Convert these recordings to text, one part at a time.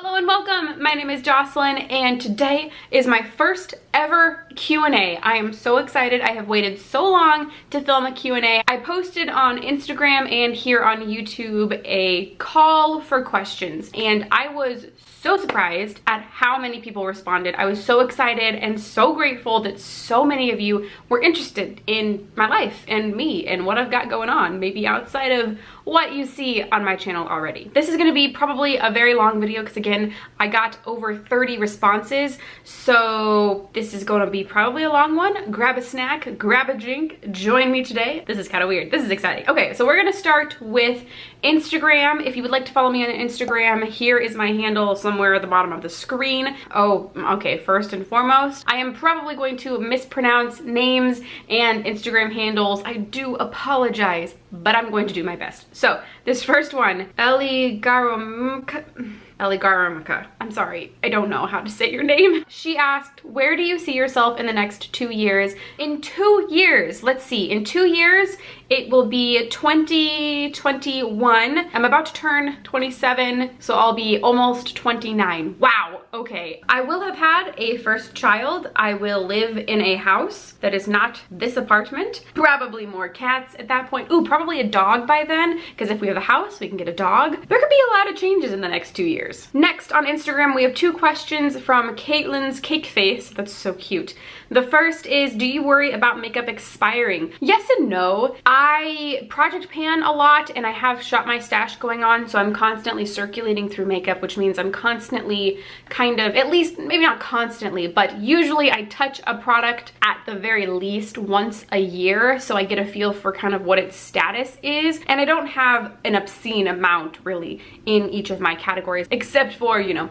Hello and welcome. My name is Jocelyn and today is my first ever Q&A. I am so excited. I have waited so long to film a Q&A. I posted on Instagram and here on YouTube a call for questions and I was so surprised at how many people responded. I was so excited and so grateful that so many of you were interested in my life and me and what I've got going on, maybe outside of what you see on my channel already. This is gonna be probably a very long video because again, I got over 30 responses, so this is gonna be probably a long one. Grab a snack, grab a drink, join me today. This is kind of weird. This is exciting. Okay, so we're gonna start with Instagram. If you would like to follow me on Instagram, here is my handle somewhere at the bottom of the screen. Oh, okay, first and foremost, I am probably going to mispronounce names and Instagram handles. I do apologize, but I'm going to do my best. So this first one, Eligarumka. I'm sorry, I don't know how to say your name. She asked, where do you see yourself in the next 2 years? In 2 years, let's see, in 2 years, it will be 2021. I'm about to turn 27, so I'll be almost 29. Wow, okay. I will have had a first child. I will live in a house that is not this apartment. Probably more cats at that point. Ooh, probably a dog by then, because if we have a house, we can get a dog. There could be a lot of changes in the next 2 years. Next on Instagram, we have 2 questions from Caitlin's Cake Face. That's so cute. The first is, do you worry about makeup expiring? Yes and no. I project pan a lot and I have shop my stash going on, so I'm constantly circulating through makeup, which means I'm constantly kind of, at least, maybe not constantly, but usually I touch a product at the very least once a year, so I get a feel for kind of what its status is. And I don't have an obscene amount really in each of my categories, except for, you know,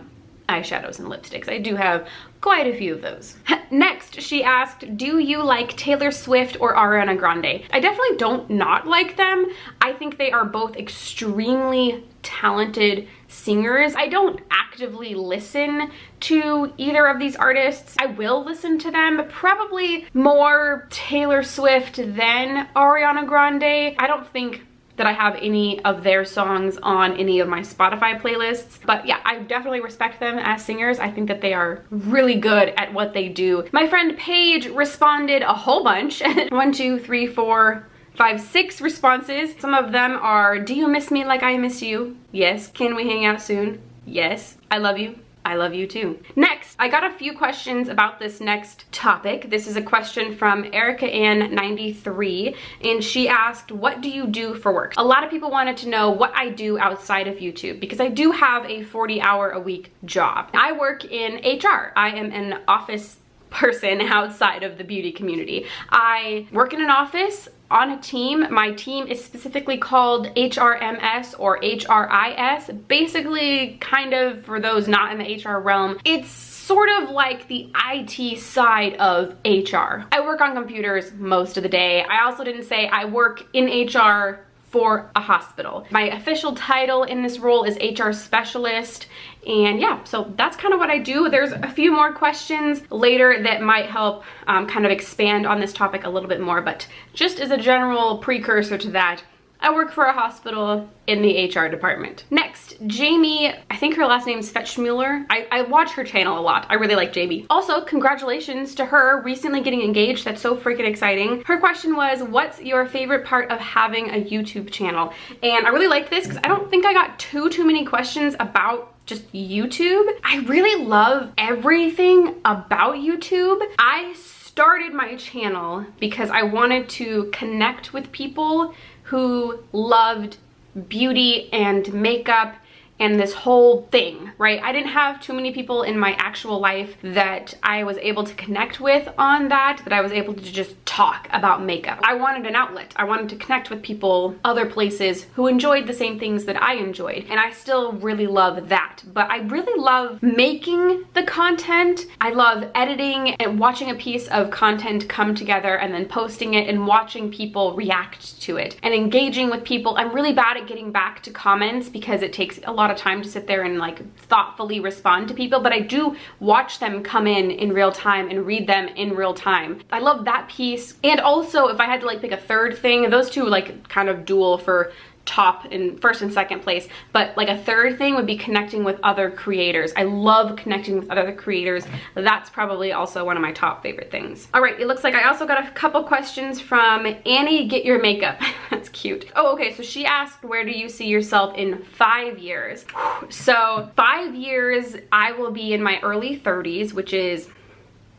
eyeshadows and lipsticks. I do have quite a few of those. Next, she asked, do you like Taylor Swift or Ariana Grande? I definitely don't not like them. I think they are both extremely talented singers. I don't actively listen to either of these artists. I will listen to them, probably more Taylor Swift than Ariana Grande. I don't think that I have any of their songs on any of my Spotify playlists. But yeah, I definitely respect them as singers. I think that they are really good at what they do. My friend Paige responded a whole bunch. 1, 2, 3, 4, 5, 6 responses. Some of them are, do you miss me like I miss you? Yes. Can we hang out soon? Yes. I love you. I love you too. Next, I got a few questions about this next topic. This is a question from Erica Ann 93, and she asked, what do you do for work? A lot of people wanted to know what I do outside of YouTube, because I do have a 40-hour-a-week job. I work in HR. I am an office person outside of the beauty community. I work in an office on a team. My team is specifically called HRMS or HRIS. Basically, kind of, for those not in the HR realm, it's sort of like the IT side of HR. I work on computers most of the day. I also didn't say I work in HR for a hospital. My official title in this role is HR specialist, and yeah, so that's kind of what I do. There's a few more questions later that might help kind of expand on this topic a little bit more, but just as a general precursor to that, I work for a hospital in the HR department. Next, Jamie, I think her last name is Fetchmuller. I watch her channel a lot. I really like Jamie. Also, congratulations to her recently getting engaged. That's so freaking exciting. Her question was, what's your favorite part of having a YouTube channel? And I really like this because I don't think I got too many questions about just YouTube. I really love everything about YouTube. I started my channel because I wanted to connect with people who loved beauty and makeup and this whole thing, right? I didn't have too many people in my actual life that I was able to connect with on that I was able to just talk about makeup. I wanted an outlet. I wanted to connect with people other places who enjoyed the same things that I enjoyed, and I still really love that. But I really love making the content. I love editing and watching a piece of content come together and then posting it and watching people react to it and engaging with people. I'm really bad at getting back to comments because it takes a lot of time to sit there and like thoughtfully respond to people, but I do watch them come in real time and read them in real time. I love that piece. And also, if I had to like pick a third thing, those two like kind of duel for top in first and second place, but like a third thing would be connecting with other creators. I love connecting with other creators. That's probably also one of my top favorite things. All right, it looks like I also got a couple questions from Annie Get Your Makeup. That's cute. Oh, okay, so she asked, where do you see yourself in 5 years? So 5 years, I will be in my early 30s, which is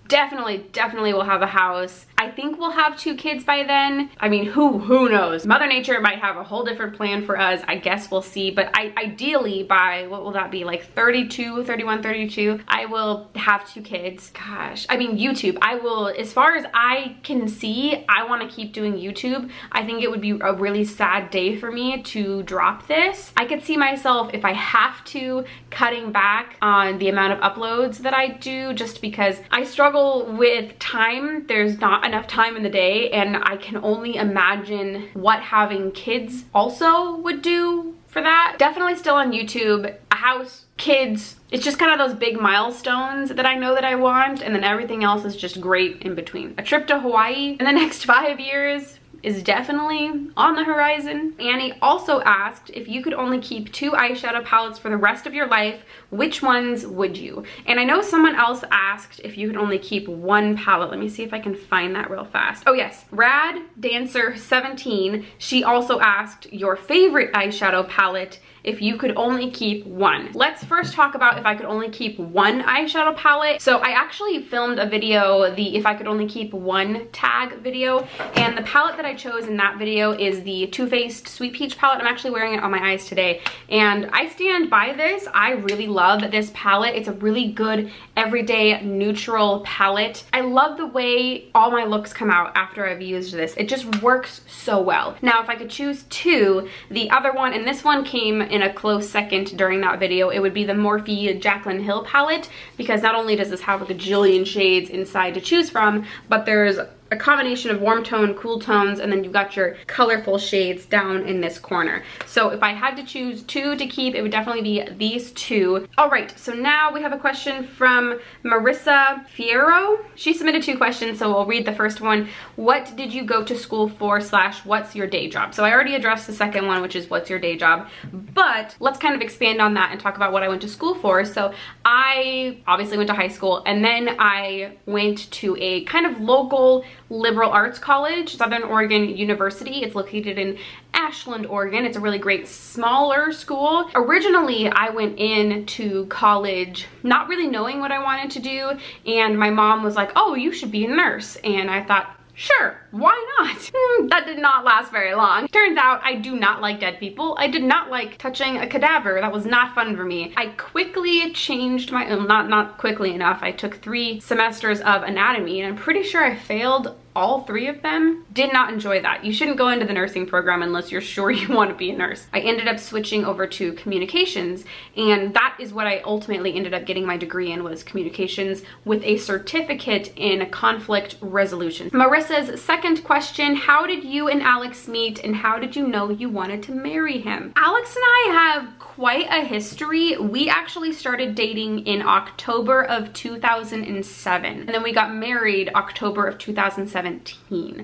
definitely will have a house. I think we'll have 2 kids by then. I mean, who knows? Mother Nature might have a whole different plan for us. I guess we'll see. But ideally by, what will that be? Like 31, 32, I will have 2 kids. Gosh, I mean, YouTube. I will, as far as I can see, I want to keep doing YouTube. I think it would be a really sad day for me to drop this. I could see myself, if I have to, cutting back on the amount of uploads that I do, just because I struggle with time. There's not enough time in the day, and I can only imagine what having kids also would do for that. Definitely still on YouTube, a house, kids. It's just kind of those big milestones that I know that I want, and then everything else is just great in between. A trip to Hawaii in the next 5 years is definitely on the horizon. Annie also asked, if you could only keep 2 eyeshadow palettes for the rest of your life, which ones would you? And I know someone else asked if you could only keep 1 palette. Let me see if I can find that real fast. Oh yes, Rad Dancer 17. She also asked your favorite eyeshadow palette if you could only keep 1. Let's first talk about if I could only keep 1 eyeshadow palette. So I actually filmed a video, the if I could only keep 1 tag video, and the palette that I chose in that video is the Too Faced Sweet Peach palette. I'm actually wearing it on my eyes today, and I stand by this. I really love this palette. It's a really good everyday neutral palette. I love the way all my looks come out after I've used this. It just works so well. Now, if I could choose 2, the other one, and this one came in a close second during that video, it would be the Morphe Jaclyn Hill palette, because not only does this have like a jillion shades inside to choose from, but there's a combination of warm tone, cool tones, and then you've got your colorful shades down in this corner. So if I had to choose 2 to keep, it would definitely be these 2. All right, so now we have a question from Marissa Fierro. She submitted 2 questions, so we'll read the first one. What did you go to school for / what's your day job? So I already addressed the second one, which is what's your day job, but let's kind of expand on that and talk about what I went to school for. So I obviously went to high school, and then I went to a kind of local liberal arts college, Southern Oregon University. It's located in Ashland, Oregon. It's a really great smaller school. Originally, I went into college not really knowing what I wanted to do, and my mom was like, oh, you should be a nurse. And I thought, sure, why not? That did not last very long. Turns out I do not like dead people. I did not like touching a cadaver. That was not fun for me. I quickly changed my, not quickly enough. I took 3 semesters of anatomy, and I'm pretty sure I failed all 3 of them. Did not enjoy that. You shouldn't go into the nursing program unless you're sure you want to be a nurse. I ended up switching over to communications, and that is what I ultimately ended up getting my degree in, was communications with a certificate in conflict resolution. Marissa's second question, how did you and Alex meet, and how did you know you wanted to marry him? Alex and I have quite a history. We actually started dating in October of 2007, and then we got married October of 2017.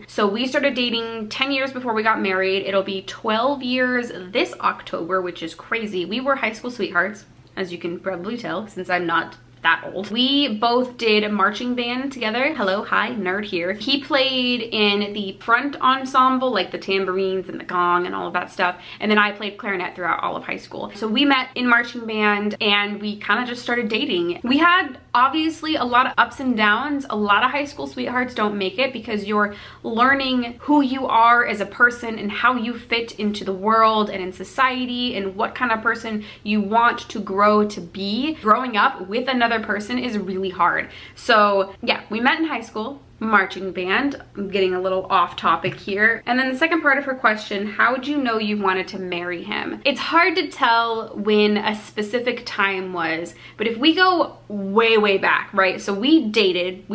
So we started dating 10 years before we got married. It'll be 12 years this October, which is crazy. We were high school sweethearts, as you can probably tell, since I'm not that old. We both did marching band together. Hello, hi, nerd here. He played in the front ensemble, like the tambourines and the gong and all of that stuff. And then I played clarinet throughout all of high school. So we met in marching band, and we kind of just started dating. We had obviously a lot of ups and downs. A lot of high school sweethearts don't make it because you're learning who you are as a person and how you fit into the world and in society and what kind of person you want to grow to be. Growing up with another person is really hard. So yeah, we met in high school, marching band. I'm getting a little off topic here. And then the second part of her question, how would you know you wanted to marry him? It's hard to tell when a specific time was, but if we go way back, right? So we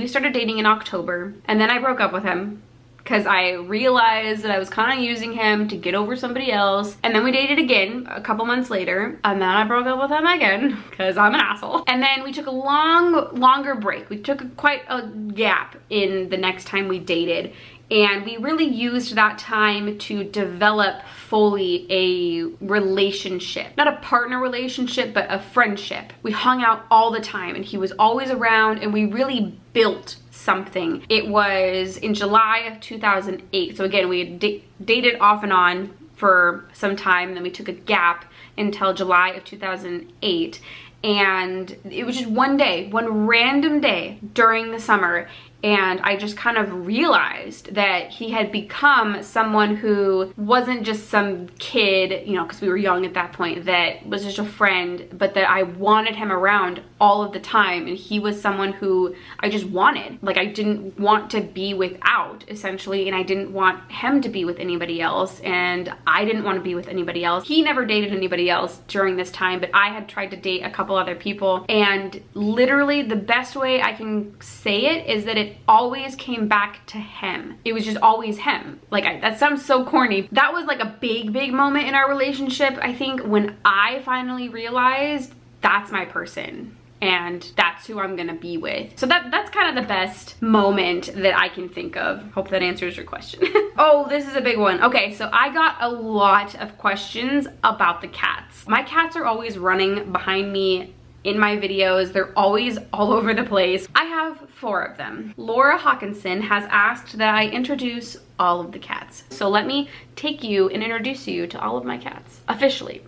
started dating in October, and then I broke up with him because I realized that I was kind of using him to get over somebody else. And then we dated again a couple months later, and then I broke up with him again because I'm an asshole. And then we took a longer break. We took quite a gap in the next time we dated. And we really used that time to develop fully a relationship. Not a partner relationship, but a friendship. We hung out all the time and he was always around and we really built something. It was in July of 2008. So again, we had dated off and on for some time, and then we took a gap until July of 2008. And it was just one day, one random day during the summer, and I just kind of realized that he had become someone who wasn't just some kid, you know, because we were young at that point, that was just a friend, but that I wanted him around all of the time. And he was someone who I just wanted. Like, I didn't want to be without, essentially, and I didn't want him to be with anybody else, and I didn't want to be with anybody else. He never dated anybody else during this time, but I had tried to date a couple other people, and literally the best way I can say it is that it always came back to him. It was just always him. Like, that sounds so corny. That was like a big moment in our relationship, I think, when I finally realized that's my person and that's who I'm gonna be with. So that's kind of the best moment that I can think of. Hope that answers your question. Oh, this is a big one. Okay, so I got a lot of questions about the cats. My cats are always running behind me in my videos. They're always all over the place. I have 4 of them. Laura Hawkinson has asked that I introduce all of the cats. So let me take you and introduce you to all of my cats. Officially,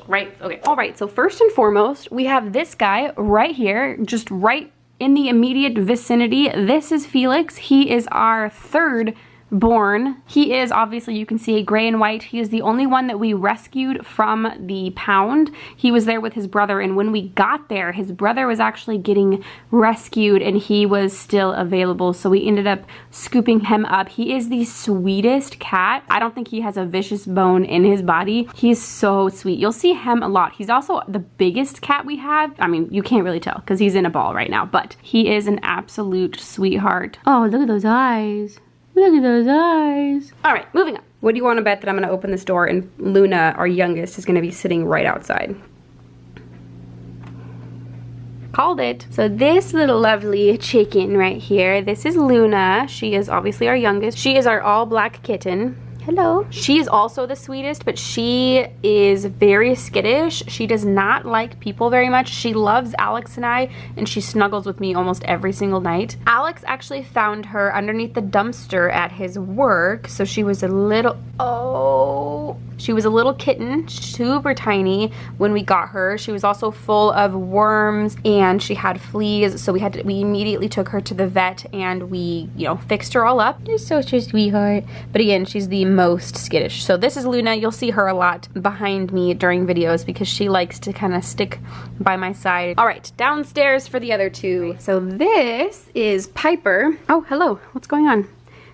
right? Okay. All right, so first and foremost, we have this guy right here, just right in the immediate vicinity. This is Felix. He is our 3rd born. He is, obviously you can see, gray and white. He is the only one that we rescued from the pound. He was there with his brother, and when we got there, his brother was actually getting rescued and he was still available, so we ended up scooping him up. He is the sweetest cat. I don't think he has a vicious bone in his body. He's so sweet. You'll see him a lot. He's also the biggest cat we have. I mean, you can't really tell because he's in a ball right now, but he is an absolute sweetheart. Oh, look at those eyes. Look at those eyes. All right, moving on. What do you want to bet that I'm going to open this door and Luna, our youngest, is going to be sitting right outside? Called it. So this little lovely chicken right here, this is Luna. She is obviously our youngest. She is our all black kitten. Hello. She is also the sweetest, but she is very skittish. She does not like people very much. She loves Alex and I, and she snuggles with me almost every single night. Alex actually found her underneath the dumpster at his work, so she was a little, she was a little kitten, super tiny when we got her. She was also full of worms and she had fleas, so we immediately took her to the vet and we, you know, fixed her all up. You're such a sweetheart. But again, she's the most skittish. So this is Luna. You'll see her a lot behind me during videos because she likes to kind of stick by my side. All right, downstairs for the other 2. So this is Piper. Oh, hello. What's going on?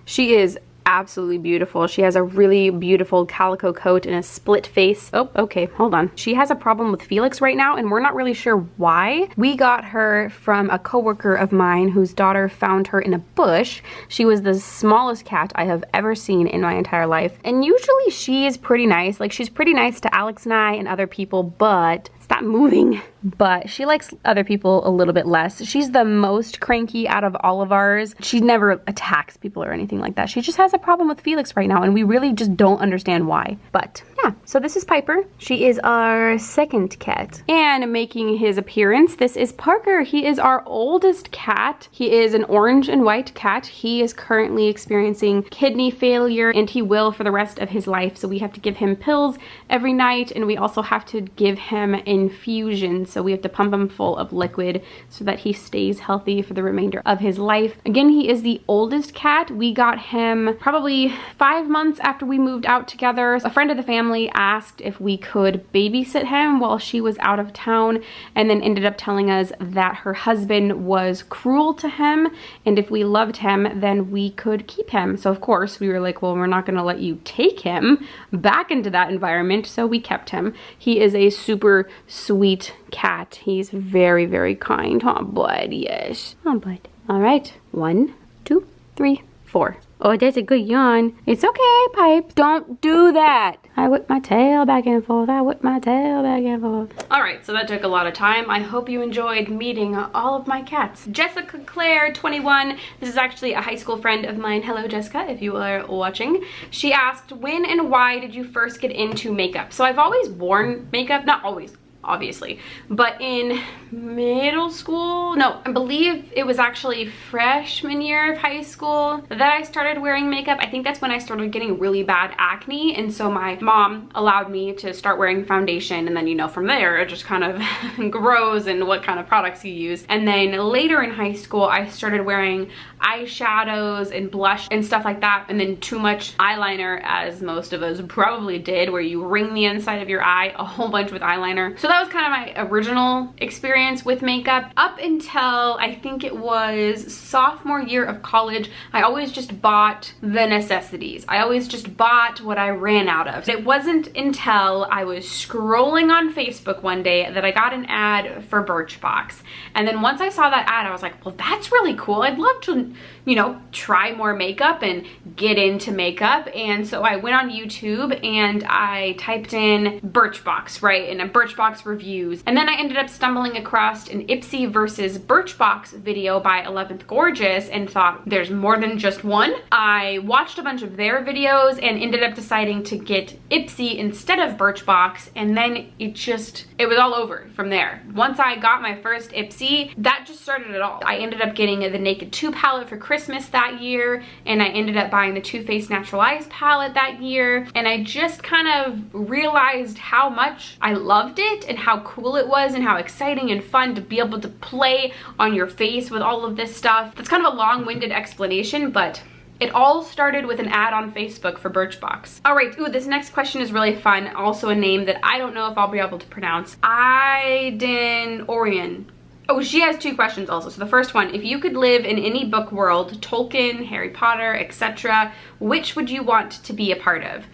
She is absolutely beautiful. She has a really beautiful calico coat and a split face. Oh, okay, hold on. She has a problem with Felix right now, and we're not really sure why. We got her from a coworker of mine whose daughter found her in a bush. She was the smallest cat I have ever seen in my entire life. And usually she is pretty nice. Like, she's pretty nice to Alex and I and other people, but stop moving. But she likes other people a little bit less. She's the most cranky out of all of ours. She never attacks people or anything like that. She just has a problem with Felix right now, and we really just don't understand why. But yeah, so this is Piper. She is our 2nd cat. And making his appearance, this is Parker. He is our oldest cat. He is an orange and white cat. He is currently experiencing kidney failure, and he will for the rest of his life. So we have to give him pills every night, and we also have to give him infusions. So we have to pump him full of liquid so that he stays healthy for the remainder of his life. Again, he is the oldest cat. We got him probably 5 months after we moved out together. A friend of the family asked if we could babysit him while she was out of town, and then ended up telling us that her husband was cruel to him, and if we loved him, then we could keep him. So of course we were like, well, we're not gonna let you take him back into that environment, so we kept him. He is a super sweet cat. He's very, very kind. Oh, bud, yes. Oh, bud. All right. 1, 2, 3, 4. Oh, that's a good yawn. It's okay, Pipe. Don't do that. I whip my tail back and forth. I whip my tail back and forth. All right, so that took a lot of time. I hope you enjoyed meeting all of my cats. Jessica Claire, 21. This is actually a high school friend of mine. Hello, Jessica, if you are watching. She asked, when and why did you first get into makeup? So I've always worn makeup, not always, obviously, but in middle school, no, I believe it was actually freshman year of high school that I started wearing makeup. I think that's when I started getting really bad acne, and so my mom allowed me to start wearing foundation, and then, you know, from there it just kind of grows and what kind of products you use. And then later in high school I started wearing eyeshadows and blush and stuff like that, and then too much eyeliner, as most of us probably did, where you ring the inside of your eye a whole bunch with eyeliner. So that was kind of my original experience with makeup. Up until I think it was sophomore year of college, I always just bought the necessities. I always just bought what I ran out of. It wasn't until I was scrolling on Facebook one day that I got an ad for Birchbox. And then once I saw that ad, I was like, well, that's really cool. I'd love to, you know, try more makeup and get into makeup. And so I went on YouTube and I typed in Birchbox, right? And a Birchbox reviews. And then I ended up stumbling across an Ipsy versus Birchbox video by 11th Gorgeous and thought, there's more than just one. I watched a bunch of their videos and ended up deciding to get Ipsy instead of Birchbox. And then it was all over from there. Once I got my first Ipsy, that just started it all. I ended up getting the Naked 2 palette for Christmas that year, and I ended up buying the Too Faced Natural Eyes palette that year, and I just kind of realized how much I loved it and how cool it was and how exciting and fun to be able to play on your face with all of this stuff. That's kind of a long-winded explanation, but it all started with an ad on Facebook for Birchbox. All right, ooh, this next question is really fun. Also a name that I don't know if I'll be able to pronounce. Aiden Orion. Oh, she has two questions also. So the first one, if you could live in any book world, Tolkien, Harry Potter, etc., which would you want to be a part of?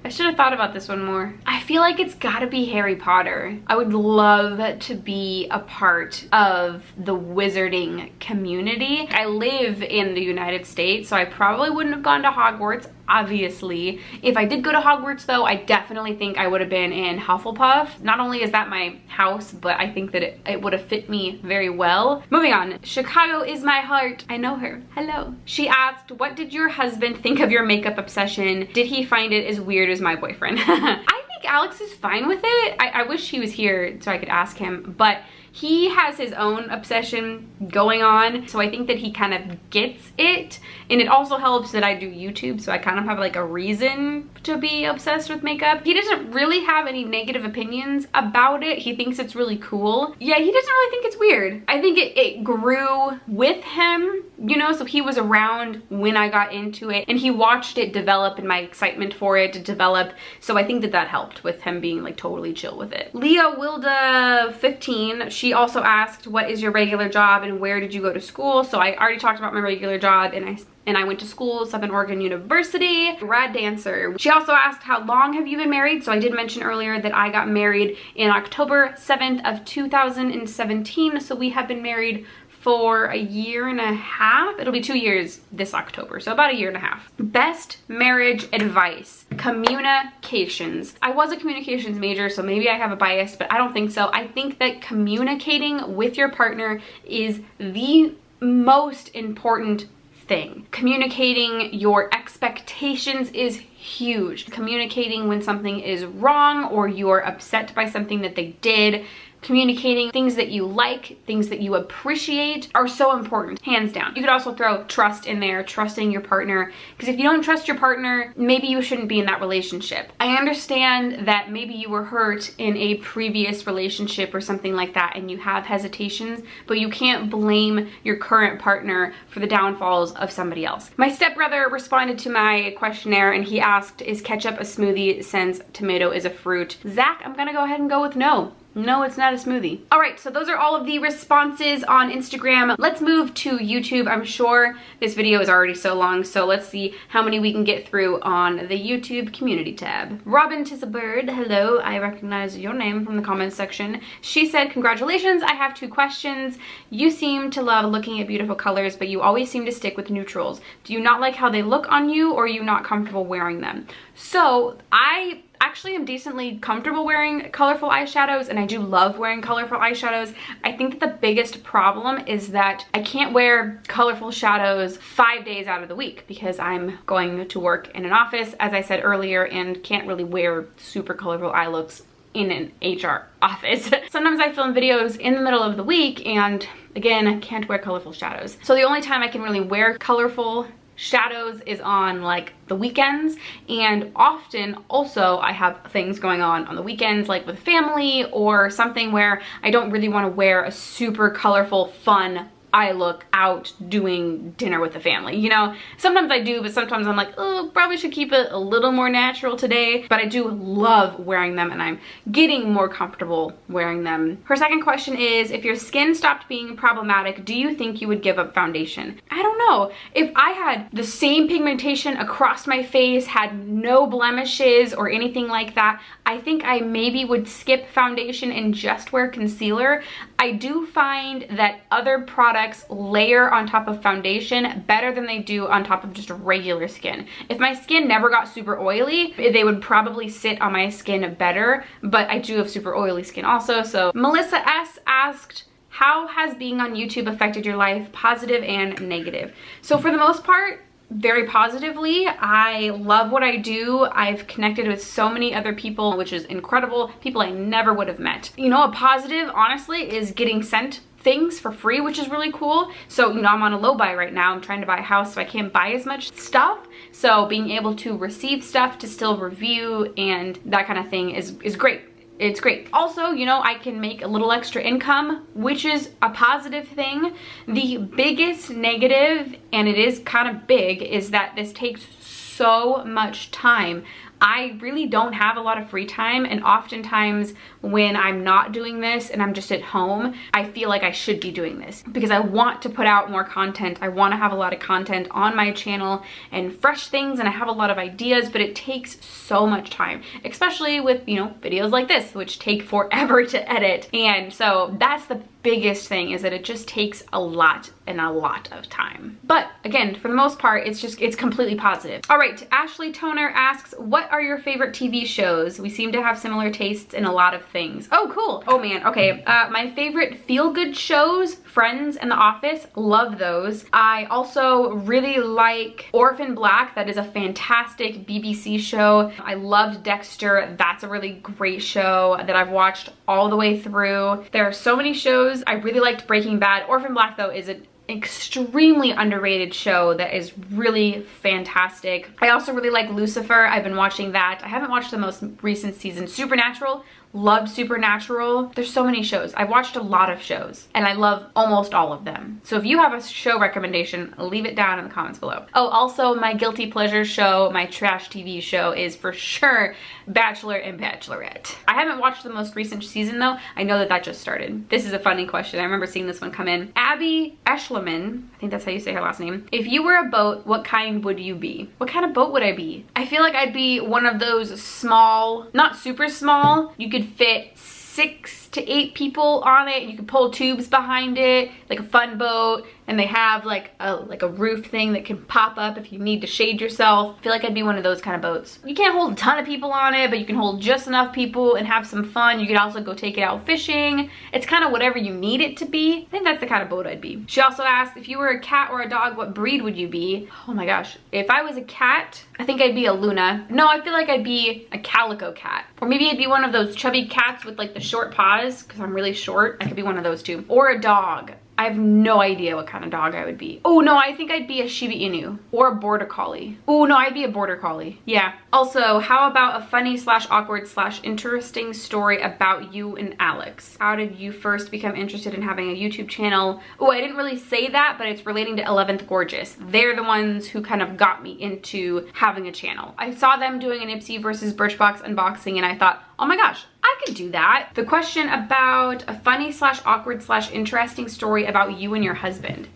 I should have thought about this one more. I feel like it's gotta be Harry Potter. I would love to be a part of the wizarding community. I live in the United States, so I probably wouldn't have gone to Hogwarts, obviously. If I did go to Hogwarts though, I definitely think I would have been in Hufflepuff. Not only is that my house, but I think that it would have fit me very well. Moving on, Chicago is my heart. I know her, hello. She asked, what did your husband think of your makeup obsession? Did he find it as weird as my boyfriend? I think Alex is fine with it. I wish he was here so I could ask him, but he has his own obsession going on, so I think that he kind of gets it. And it also helps that I do YouTube, so I kind of have like a reason to be obsessed with makeup. He doesn't really have any negative opinions about it. He thinks it's really cool. Yeah, he doesn't really think it's weird. I think it grew with him, you know, so he was around when I got into it and he watched it develop and my excitement for it to develop. So I think that that helped with him being like totally chill with it. Leah Wilda 15, she also asked, what is your regular job and where did you go to school? So I already talked about my regular job and I went to school, Southern Oregon University, rad dancer. She also asked, how long have you been married? So I did mention earlier that I got married in October 7th of 2017. So we have been married for a year and a half. It'll be 2 years this October, so about a year and a half. Best marriage advice, communications. I was a communications major, so maybe I have a bias, but I don't think so. I think that communicating with your partner is the most important thing. Communicating your expectations is huge. Communicating when something is wrong or you're upset by something that they did. Communicating things that you like, things that you appreciate are so important, hands down. You could also throw trust in there, trusting your partner, because if you don't trust your partner, maybe you shouldn't be in that relationship. I understand that maybe you were hurt in a previous relationship or something like that and you have hesitations, but you can't blame your current partner for the downfalls of somebody else. My stepbrother responded to my questionnaire and he asked, is ketchup a smoothie since tomato is a fruit? Zach, I'm gonna go ahead and go with no. No, it's not a smoothie. All right, so those are all of the responses on Instagram. Let's move to YouTube. I'm sure this video is already so long, so let's see how many we can get through on the YouTube community tab. Robin Tis a Bird, hello, I recognize your name from the comments section. She said, congratulations, I have 2 questions. You seem to love looking at beautiful colors, but you always seem to stick with neutrals. Do you not like how they look on you, or are you not comfortable wearing them? So I actually am decently comfortable wearing colorful eyeshadows, and I do love wearing colorful eyeshadows. I think that the biggest problem is that I can't wear colorful shadows 5 days out of the week because I'm going to work in an office, as I said earlier, and can't really wear super colorful eye looks in an HR office. Sometimes I film videos in the middle of the week, and again, I can't wear colorful shadows. So the only time I can really wear colorful shadows is on like the weekends, and often also I have things going on the weekends, like with family or something where I don't really want to wear a super colorful fun eye look out doing dinner with the family, you know? Sometimes I do, but sometimes I'm like, oh, probably should keep it a little more natural today. But I do love wearing them, and I'm getting more comfortable wearing them. Her second question is, if your skin stopped being problematic, do you think you would give up foundation? I don't know. If I had the same pigmentation across my face, had no blemishes or anything like that, I think I maybe would skip foundation and just wear concealer. I do find that other products layer on top of foundation better than they do on top of just regular skin. If my skin never got super oily, they would probably sit on my skin better, but I do have super oily skin also. So Melissa S asked, how has being on YouTube affected your life, positive and negative? So for the most part, very positively. I love what I do. I've connected with so many other people, which is incredible. People I never would have met. You know, a positive, honestly, is getting sent things for free, which is really cool. So, you know, I'm on a low buy right now. I'm trying to buy a house, so I can't buy as much stuff. So being able to receive stuff to still review and that kind of thing is great. It's great. Also, you know, I can make a little extra income, which is a positive thing. The biggest negative, and it is kind of big, is that this takes so much time. I really don't have a lot of free time, and oftentimes when I'm not doing this and I'm just at home, I feel like I should be doing this because I want to put out more content. I want to have a lot of content on my channel and fresh things, and I have a lot of ideas, but it takes so much time, especially with, you know, videos like this, which take forever to edit. And so that's the biggest thing, is that it just takes a lot of time. But again, for the most part, it's completely positive. All right, Ashley Toner asks, what are your favorite TV shows? We seem to have similar tastes in a lot of things. Oh, cool. Oh man, okay. My favorite feel-good shows, Friends and The Office, love those. I also really like Orphan Black. That is a fantastic BBC show. I loved Dexter. That's a really great show that I've watched all the way through. There are so many shows. I really liked Breaking Bad. Orphan Black, though, is an extremely underrated show that is really fantastic. I also really like Lucifer. I've been watching that. I haven't watched the most recent season. Supernatural. Loved Supernatural. There's so many shows. I've watched a lot of shows, and I love almost all of them. So if you have a show recommendation, leave it down in the comments below. Oh, also my guilty pleasure show, my trash TV show, is for sure Bachelor and Bachelorette. I haven't watched the most recent season though. I know that just started. This is a funny question. I remember seeing this one come in. Abby Eschleman, I think that's how you say her last name. If you were a boat, what kind would you be? What kind of boat would I be? I feel like I'd be one of those small, not super small. You could fit 6 to 8 people on it. You could pull tubes behind it, like a fun boat, and they have like a roof thing that can pop up if you need to shade yourself. I feel like I'd be one of those kind of boats. You can't hold a ton of people on it, but you can hold just enough people and have some fun. You could also go take it out fishing. It's kind of whatever you need it to be. I think that's the kind of boat I'd be. She also asked, if you were a cat or a dog, what breed would you be? Oh my gosh. If I was a cat, I think I'd be a Luna. No, I feel like I'd be a calico cat. Or maybe I'd be one of those chubby cats with like the short paws, because I'm really short. I could be one of those too. Or a dog. I have no idea what kind of dog I would be. Oh no, I think I'd be a Shiba Inu or a Border Collie. Oh no, I'd be a Border Collie. Yeah. Also, how about a funny / awkward / interesting story about you and Alex? How did you first become interested in having a YouTube channel? Oh, I didn't really say that, but it's relating to 11th Gorgeous. They're the ones who kind of got me into having a channel. I saw them doing an Ipsy versus Birchbox unboxing, and I thought, oh my gosh, I I could do that. The question about a funny slash awkward slash interesting story about you and your husband.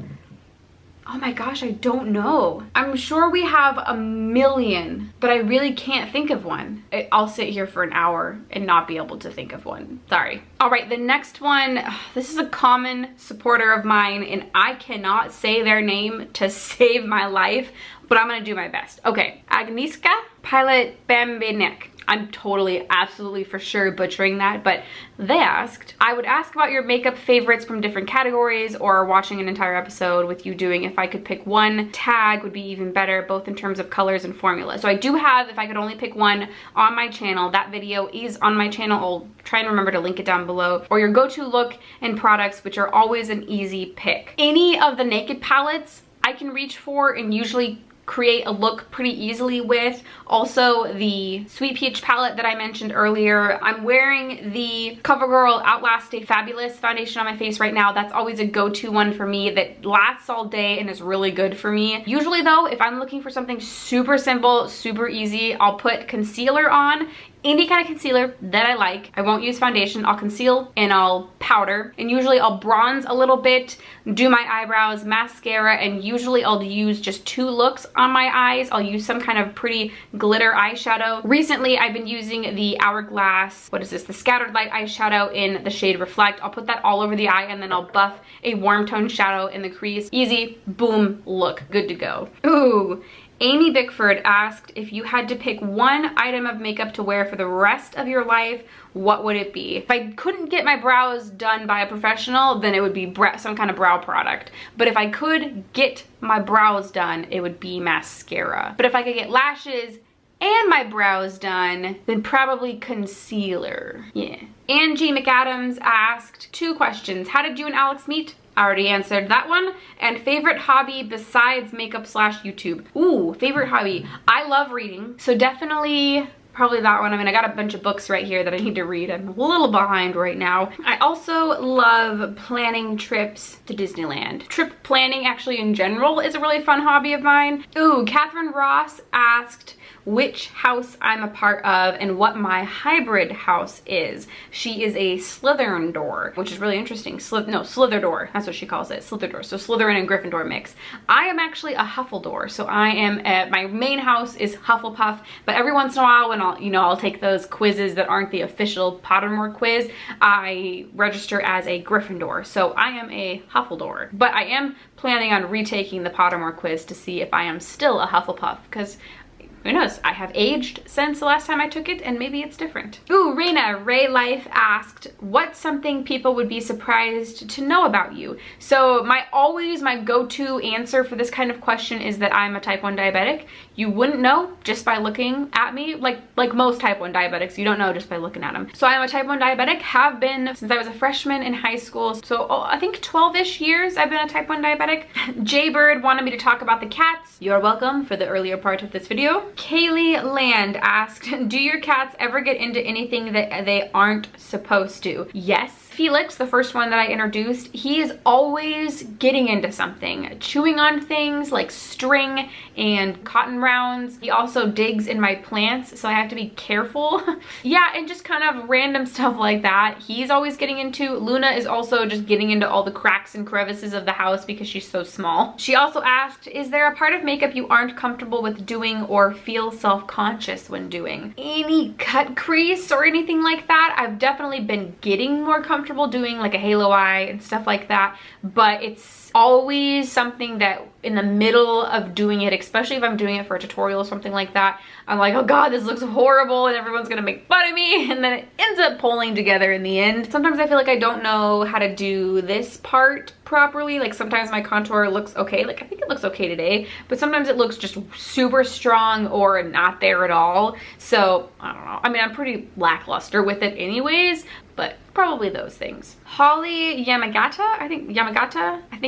Oh my gosh, I don't know. I'm sure we have a million, but I really can't think of one. I'll sit here for an hour and not be able to think of one. Sorry. All right, the next one, this is a common supporter of mine and I cannot say their name to save my life, but I'm gonna do my best. Okay, Agnieszka Pilot Bambinek. I'm totally, absolutely for sure butchering that, but they asked, I would ask about your makeup favorites from different categories or watching an entire episode with you doing if I could pick one tag would be even better, both in terms of colors and formula. So I do have, if I could only pick one on my channel, that video is on my channel. I'll try and remember to link it down below, or your go-to look and products, which are always an easy pick. Any of the Naked palettes I can reach for and usually create a look pretty easily with. Also the Sweet Peach palette that I mentioned earlier. I'm wearing the CoverGirl Outlast Stay Fabulous foundation on my face right now. That's always a go-to one for me that lasts all day and is really good for me. Usually though, if I'm looking for something super simple, super easy, I'll put concealer on. Any kind of concealer that I like. I won't use foundation. I'll conceal and I'll powder. And usually I'll bronze a little bit, do my eyebrows, mascara, and usually I'll use just 2 looks on my eyes. I'll use some kind of pretty glitter eyeshadow. Recently, I've been using the Hourglass, what is this? The Scattered Light eyeshadow in the shade Reflect. I'll put that all over the eye and then I'll buff a warm tone shadow in the crease. Easy, boom, look, good to go. Ooh. Amy Bickford asked, if you had to pick one item of makeup to wear for the rest of your life, what would it be? If I couldn't get my brows done by a professional, then it would be some kind of brow product. But if I could get my brows done, it would be mascara. But if I could get lashes and my brows done, then probably concealer. Yeah. Angie McAdams asked 2 questions. How did you and Alex meet? I already answered that one. And favorite hobby besides makeup slash YouTube. Ooh, favorite hobby. I love reading. So definitely probably that one. I mean, I got a bunch of books right here that I need to read. I'm a little behind right now. I also love planning trips to Disneyland. Trip planning actually in general is a really fun hobby of mine. Ooh, Catherine Ross asked which house I'm a part of and what my hybrid house is. She is a Slytherin door, which is really interesting. Slitherdor, that's what she calls it, Slitherdor. So Slytherin and Gryffindor mix. I am actually a Huffledore, so I am my main house is Hufflepuff, but every once in a while when I'll take those quizzes that aren't the official Pottermore quiz, I register as a Gryffindor, so I am a Huffledore. But I am planning on retaking the Pottermore quiz to see if I am still a Hufflepuff, because who knows? I have aged since the last time I took it and maybe it's different. Ooh, Raina Ray Life asked, what's something people would be surprised to know about you? So my go-to answer for this kind of question is that I'm a type 1 diabetic. You wouldn't know just by looking at me, like most type 1 diabetics, you don't know just by looking at them. So I'm a type 1 diabetic, have been since I was a freshman in high school. So I think 12-ish years I've been a type 1 diabetic. Jaybird wanted me to talk about the cats. You're welcome for the earlier part of this video. Kaylee Land asked, do your cats ever get into anything that they aren't supposed to? Yes. Felix, the first one that I introduced, he is always getting into something, chewing on things like string and cotton rounds. He also digs in my plants, so I have to be careful. Yeah, and just kind of random stuff like that. He's always getting into. Luna is also just getting into all the cracks and crevices of the house because she's so small. She also asked, is there a part of makeup you aren't comfortable with doing or feel self-conscious when doing? Any cut crease or anything like that, I've definitely been getting more comfortable doing, like a halo eye and stuff like that, but it's always something that in the middle of doing it, especially if I'm doing it for a tutorial or something like that, I'm like, oh god, this looks horrible and everyone's gonna make fun of me, and then it ends up pulling together in the end. Sometimes I feel like I don't know how to do this part properly. Like sometimes my contour looks okay, like I think it looks okay today, but sometimes it looks just super strong or not there at all. So I don't know. I mean, I'm pretty lackluster with it anyways, but probably those things. Holly Yamagata, I think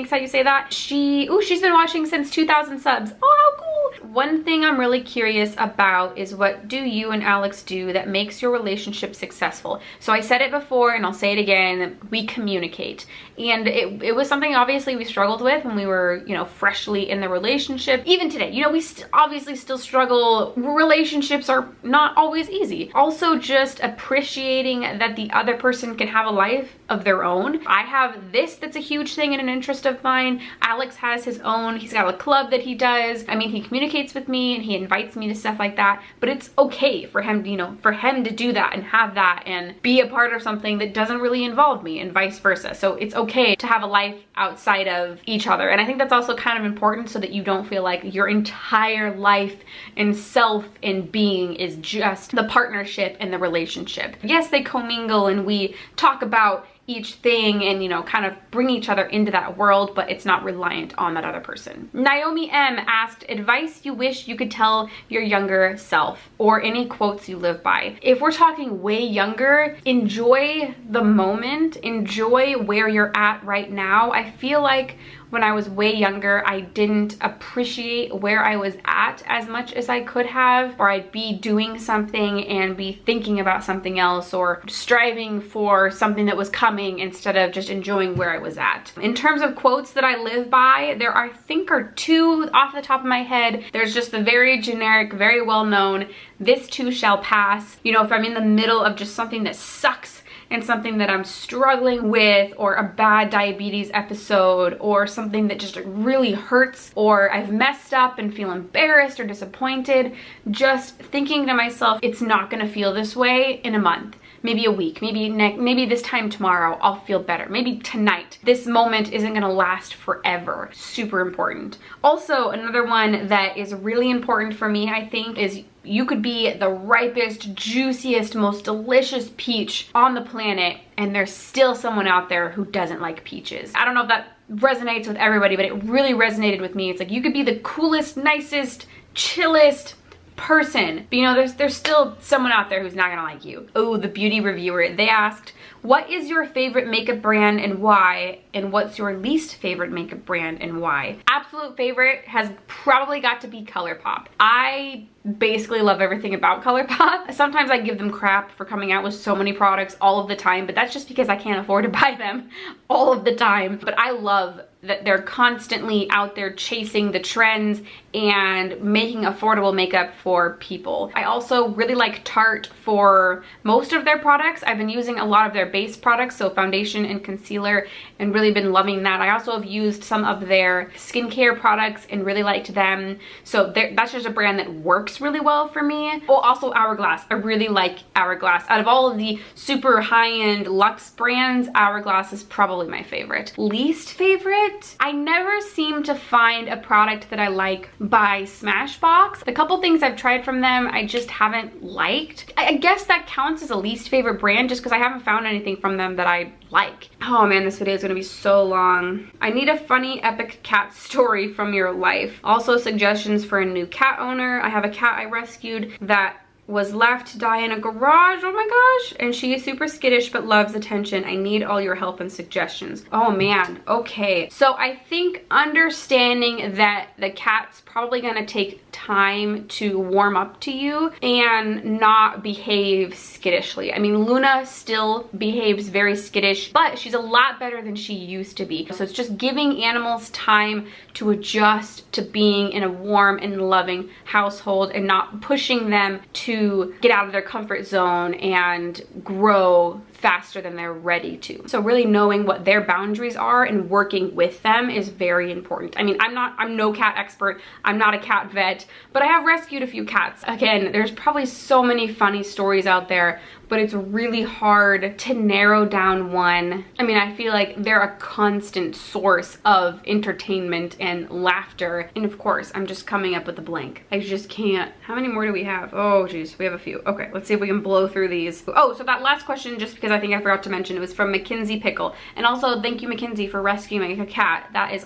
is how you say that. She's been watching since 2,000 subs. Oh, how cool. One thing I'm really curious about is what do you and Alex do that makes your relationship successful? So I said it before and I'll say it again, we communicate. And it was something obviously we struggled with when we were, you know, freshly in the relationship. Even today, you know, we obviously still struggle. Relationships are not always easy. Also just appreciating that the other person can have a life of their own. I have this that's a huge thing and an interest of mine. Alex has his own. He's got a club that he does. I mean, he communicates with me and he invites me to stuff like that, but it's okay for him, you know, for him to do that and have that and be a part of something that doesn't really involve me and vice versa. So it's okay to have a life outside of each other. And I think that's also kind of important so that you don't feel like your entire life and self and being is just the partnership and the relationship. Yes, they commingle and we talk about each thing and, you know, kind of bring each other into that world, but it's not reliant on that other person. Naomi M asked, advice you wish you could tell your younger self or any quotes you live by. If we're talking way younger, enjoy the moment, enjoy where you're at right now. I feel like when I was way younger, I didn't appreciate where I was at as much as I could have, or I'd be doing something and be thinking about something else or striving for something that was coming instead of just enjoying where I was at. In terms of quotes that I live by, there I think are two off the top of my head. There's just the very generic, very well known, this too shall pass. You know, if I'm in the middle of just something that sucks and something that I'm struggling with, or a bad diabetes episode, or something that just really hurts, or I've messed up and feel embarrassed or disappointed, just thinking to myself, it's not gonna feel this way in a month. Maybe a week, maybe this time tomorrow I'll feel better. Maybe tonight. This moment isn't gonna last forever. Super important. Also, another one that is really important for me, I think, is you could be the ripest, juiciest, most delicious peach on the planet, and there's still someone out there who doesn't like peaches. I don't know if that resonates with everybody, but it really resonated with me. It's like you could be the coolest, nicest, chillest person, but you know, there's still someone out there who's not gonna like you. Oh, the beauty reviewer, they asked, what is your favorite makeup brand and why? And what's your least favorite makeup brand and why? Absolute favorite has probably got to be Colourpop. I basically love everything about Colourpop. Sometimes I give them crap for coming out with so many products all of the time, but that's just because I can't afford to buy them all of the time. But I love that they're constantly out there chasing the trends and making affordable makeup for people. I also really like Tarte for most of their products. I've been using a lot of their base products, so foundation and concealer, and really been loving that. I also have used some of their skincare products and really liked them. So that's just a brand that works really well for me. Oh, also Hourglass. I really like Hourglass. Out of all of the super high-end luxe brands, Hourglass is probably my favorite. Least favorite? I never seem to find a product that I like by Smashbox. The couple things I've tried from them, I just haven't liked. I guess that counts as a least favorite brand just because I haven't found anything from them that I like. Oh man, this video is gonna be so long. I need a funny epic cat story from your life. Also suggestions for a new cat owner. I have a cat I rescued that was left to die in a garage, oh my gosh, and she is super skittish but loves attention. I need all your help and suggestions. Oh man, okay. So I think understanding that the cat's probably gonna take time to warm up to you and not behave skittishly. I mean, Luna still behaves very skittish, but she's a lot better than she used to be. So it's just giving animals time to adjust to being in a warm and loving household and not pushing them to get out of their comfort zone and grow faster than they're ready to. So really knowing what their boundaries are and working with them is very important. I mean, I'm no cat expert. I'm not a cat vet, but I have rescued a few cats. Again, there's probably so many funny stories out there, but it's really hard to narrow down one. I mean, I feel like they're a constant source of entertainment and laughter. And of course, I'm just coming up with a blank. I just can't. How many more do we have? Oh geez, we have a few. Okay, let's see if we can blow through these. Oh, so that last question, just because I think I forgot to mention, it was from Mackenzie Pickle. And also thank you, Mackenzie, for rescuing a cat. That is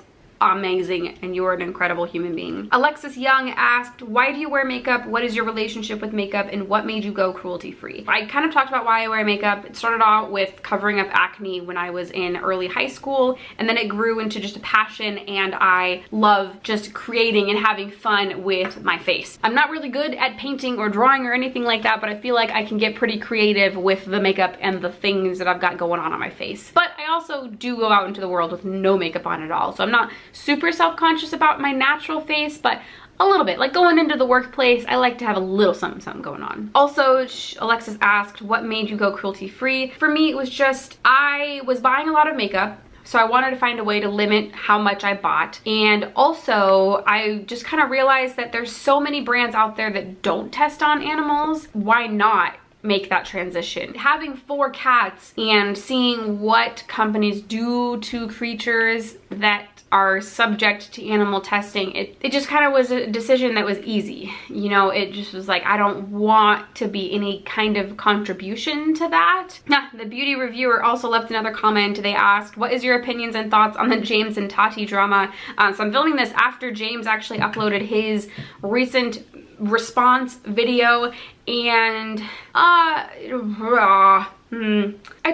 amazing and you're an incredible human being. Alexis Young asked, why do you wear makeup? What is your relationship with makeup and what made you go cruelty free? I kind of talked about why I wear makeup. It started out with covering up acne when I was in early high school, and then it grew into just a passion, and I love just creating and having fun with my face. I'm not really good at painting or drawing or anything like that, but I feel like I can get pretty creative with the makeup and the things that I've got going on my face. But I also do go out into the world with no makeup on at all, so I'm not super self-conscious about my natural face, but a little bit. Like going into the workplace, I like to have a little something going on. Also, Alexis asked, what made you go cruelty free? For me, it was just, I was buying a lot of makeup, so I wanted to find a way to limit how much I bought. And also, I just kind of realized that there's so many brands out there that don't test on animals. Why not make that transition? Having 4 cats and seeing what companies do to creatures that are subject to animal testing, it just kind of was a decision that was easy. You know, it just was like, I don't want to be any kind of contribution to that. The beauty reviewer also left another comment. They asked, what is your opinions and thoughts on the James and Tati drama? So I'm filming this after James actually uploaded his recent response video, and I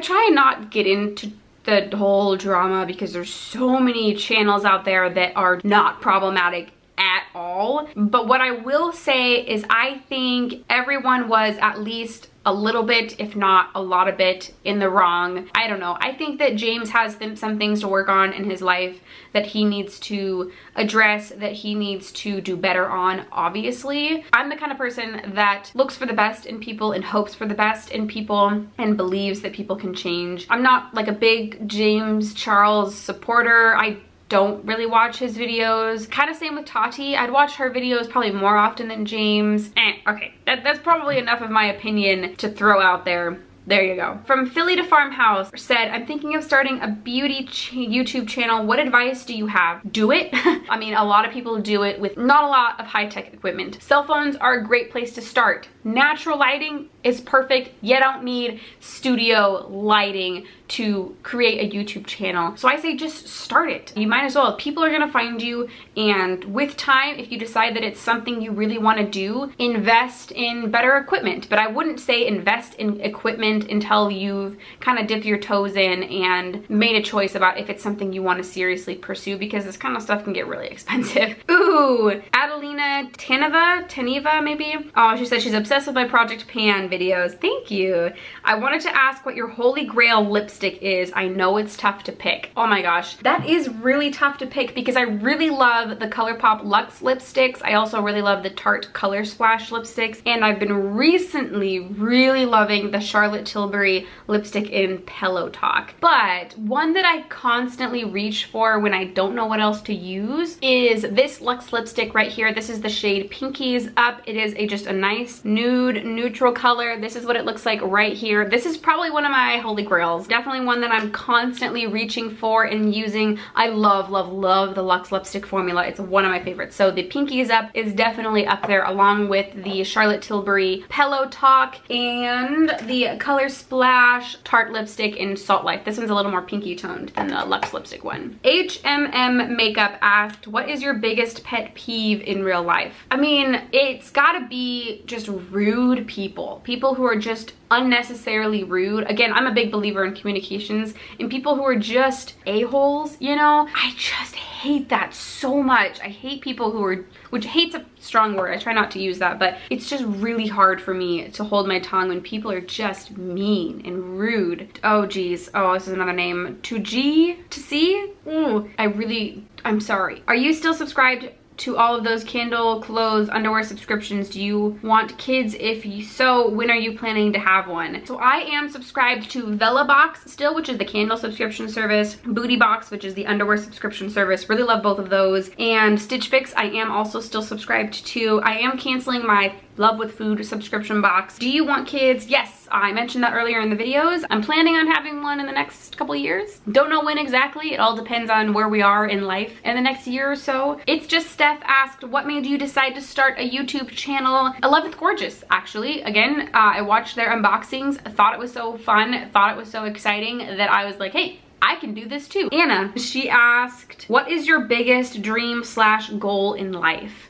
try not get into the whole drama because there's so many channels out there that are not problematic at all. But what I will say is I think everyone was at least a little bit, if not a lot of bit, in the wrong. I don't know. I think that James has some things to work on in his life that he needs to address, that he needs to do better on, obviously. I'm the kind of person that looks for the best in people and hopes for the best in people and believes that people can change. I'm not like a big James Charles supporter. I don't really watch his videos. Kind of same with Tati. I'd watch her videos probably more often than James. Okay, that's probably enough of my opinion to throw out there. There you go. From Philly to Farmhouse said, I'm thinking of starting a beauty YouTube channel. What advice do you have? Do it. I mean, a lot of people do it with not a lot of high-tech equipment. Cell phones are a great place to start. Natural lighting is perfect. You don't need studio lighting to create a YouTube channel. So I say just start it. You might as well. People are gonna find you, and with time, if you decide that it's something you really wanna do, invest in better equipment. But I wouldn't say invest in equipment until you've kind of dipped your toes in and made a choice about if it's something you wanna seriously pursue, because this kind of stuff can get really expensive. Ooh, Adelina Taniva maybe? Oh, she said she's obsessed with my Project Pan videos. Thank you. I wanted to ask what your holy grail lipstick is. I know it's tough to pick. Oh my gosh, that is really tough to pick because I really love the Colourpop Luxe lipsticks. I also really love the Tarte Color Splash lipsticks, and I've been recently really loving the Charlotte Tilbury lipstick in Pillow Talk. But one that I constantly reach for when I don't know what else to use is this Luxe lipstick right here. This is the shade Pinkies Up. It is just a nice nude neutral color. This is what it looks like right here. This is probably one of my holy grails. Definitely one that I'm constantly reaching for and using. I love, love, love the Luxe lipstick formula. It's one of my favorites. So the Pinkies Up is definitely up there, along with the Charlotte Tilbury Pillow Talk and the Color Splash Tarte lipstick in Salt Life. This one's a little more pinky toned than the Luxe lipstick one. HMM Makeup asked, what is your biggest pet peeve in real life? I mean, it's gotta be just rude people. People who are just unnecessarily rude. Again, I'm a big believer in communications, and people who are just a-holes, you know? I just hate that so much. I hate people who are, which hate's a strong word, I try not to use that, but it's just really hard for me to hold my tongue when people are just mean and rude. Oh geez, oh, this is another name. To C? Ooh, I'm sorry. Are you still subscribed to all of those candle, clothes, underwear subscriptions? Do you want kids? If so, when are you planning to have one? So I am subscribed to Vela Box still, which is the candle subscription service, Booty Box, which is the underwear subscription service. Really love both of those. And Stitch Fix I am also still subscribed to. I am canceling my Love with Food subscription box. Do you want kids? Yes, I mentioned that earlier in the videos. I'm planning on having one in the next couple years. Don't know when exactly. It all depends on where we are in life in the next year or so. It's just Steph asked, what made you decide to start a YouTube channel? 11th Gorgeous, actually. Again, I watched their unboxings, thought it was so fun, thought it was so exciting that I was like, hey, I can do this too. Anna, she asked, what is your biggest dream / goal in life?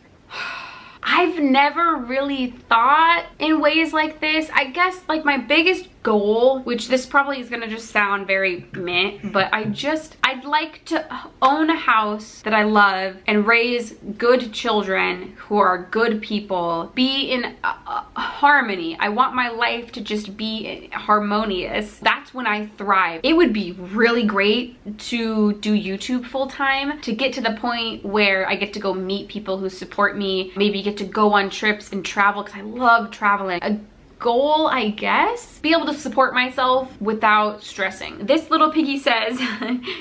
I've never really thought in ways like this. I guess like my biggest goal, which this probably is gonna just sound very meh, but I'd like to own a house that I love and raise good children who are good people, be in harmony. I want my life to just be harmonious. That's when I thrive. It would be really great to do YouTube full time, to get to the point where I get to go meet people who support me, maybe get to go on trips and travel, because I love traveling. A goal, I guess, be able to support myself without stressing. This little piggy says,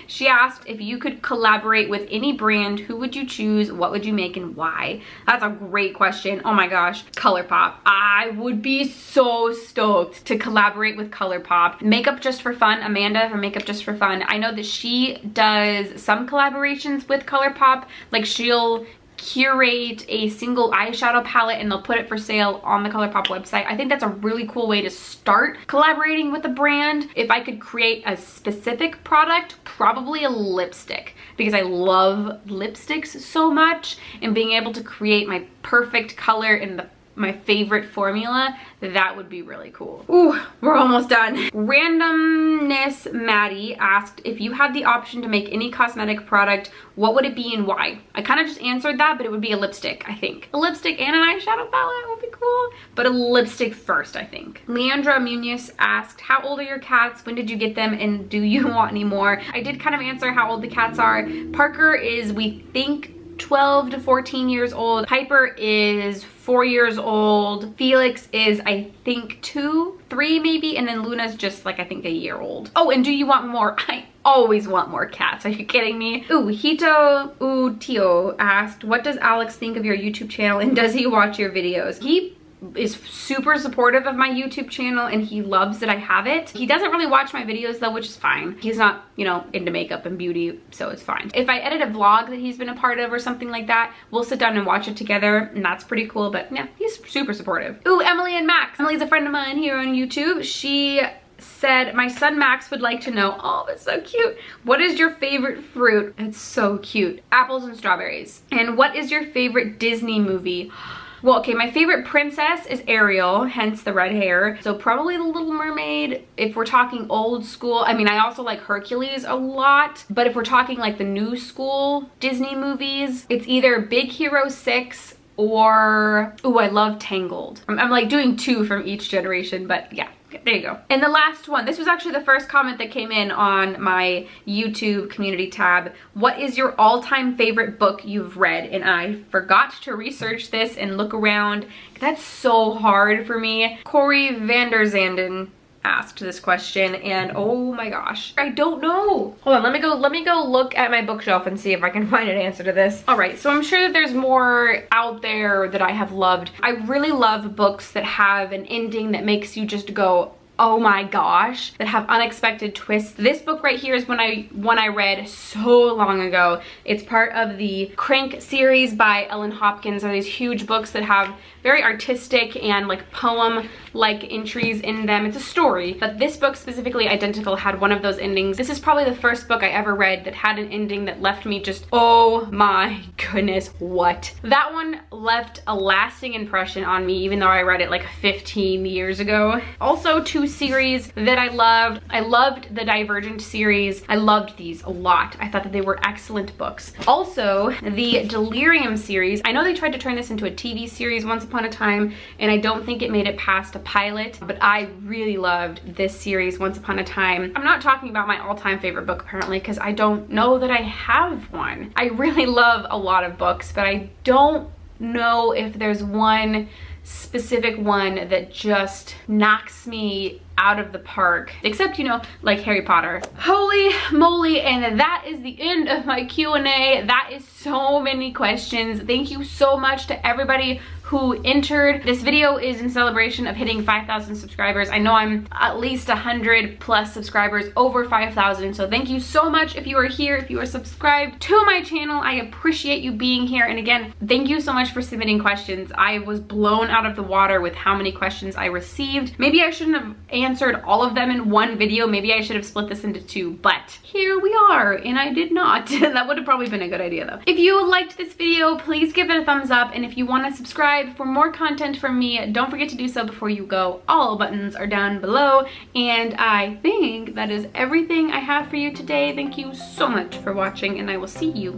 she asked if you could collaborate with any brand, who would you choose, what would you make, and why? That's a great question. Oh my gosh, Colourpop. I would be so stoked to collaborate with Colourpop. Makeup Just for Fun, Amanda from Makeup Just for Fun. I know that she does some collaborations with Colourpop, like she'll curate a single eyeshadow palette and they'll put it for sale on the Colourpop website. I think that's a really cool way to start collaborating with a brand. If I could create a specific product, probably a lipstick, because I love lipsticks so much, and being able to create my perfect color in my favorite formula, that would be really cool. Ooh, we're almost done. Randomness Maddie asked, if you had the option to make any cosmetic product, what would it be and why? I kind of just answered that, but it would be a lipstick, I think. A lipstick and an eyeshadow palette would be cool, but a lipstick first, I think. Leandra Munoz asked, how old are your cats? When did you get them? And do you want any more? I did kind of answer how old the cats are. Parker is, we think, 12 to 14 years old. Piper is 4 years old. Felix is, I think, 2, 3 maybe, and then Luna's just like, I think, a year old. Oh, and do you want more? I always want more cats. Are you kidding me? Ooh, Hito Tio asked, what does Alex think of your YouTube channel and does he watch your videos? He is super supportive of my YouTube channel and he loves that I have it. He doesn't really watch my videos though, which is fine. He's not, you know, into makeup and beauty, so it's fine. If I edit a vlog that he's been a part of or something like that, we'll sit down and watch it together, and that's pretty cool. But yeah, he's super supportive. Ooh, Emily and Max. Emily's a friend of mine here on YouTube. She said, my son Max would like to know, oh, that's so cute, what is your favorite fruit? It's so cute. Apples and strawberries. And what is your favorite Disney movie? Well, okay, my favorite princess is Ariel, hence the red hair. So probably The Little Mermaid. If we're talking old school, I mean, I also like Hercules a lot. But if we're talking like the new school Disney movies, it's either Big Hero 6 or, ooh, I love Tangled. I'm like doing 2 from each generation, but yeah. There you go. And the last one, this was actually the first comment that came in on my YouTube community tab. What is your all-time favorite book you've read? And I forgot to research this and look around. That's so hard for me. Corey Vanderzanden asked this question, and oh my gosh, I don't know. Hold on, let me go look at my bookshelf and see if I can find an answer to this. All right, so I'm sure that there's more out there that I have loved. I really love books that have an ending that makes you just go, oh my gosh, that have unexpected twists. This book right here is one I read so long ago. It's part of the Crank series by Ellen Hopkins. They're these huge books that have very artistic and like poem-like entries in them. It's a story, but this book specifically, Identical, had one of those endings. This is probably the first book I ever read that had an ending that left me just, oh my goodness, what? That one left a lasting impression on me, even though I read it like 15 years ago. Also, 2 series that I loved. I loved the Divergent series. I loved these a lot. I thought that they were excellent books. Also, the Delirium series. I know they tried to turn this into a TV series once upon a time, and I don't think it made it past a pilot, but I really loved this series, Once Upon a Time. I'm not talking about my all-time favorite book apparently, because I don't know that I have one. I really love a lot of books, but I don't know if there's one specific one that just knocks me out of the park, except, you know, like Harry Potter. Holy moly, and that is the end of my Q&A. That is so many questions. Thank you so much to everybody who entered. This video is in celebration of hitting 5,000 subscribers. I know I'm at least 100 plus subscribers over 5,000, so thank you so much if you are here, if you are subscribed to my channel. I appreciate you being here, and again, thank you so much for submitting questions. I was blown out of the water with how many questions I received. Maybe I shouldn't have answered all of them in one video. Maybe I should have split this into two, but here we are, and I did not. That would have probably been a good idea though. If you liked this video, please give it a thumbs up, and if you want to subscribe for more content from me, don't forget to do so before you go. All buttons are down below, and I think that is everything I have for you today. Thank you so much for watching, and I will see you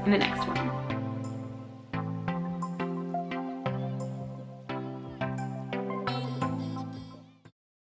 in the next one.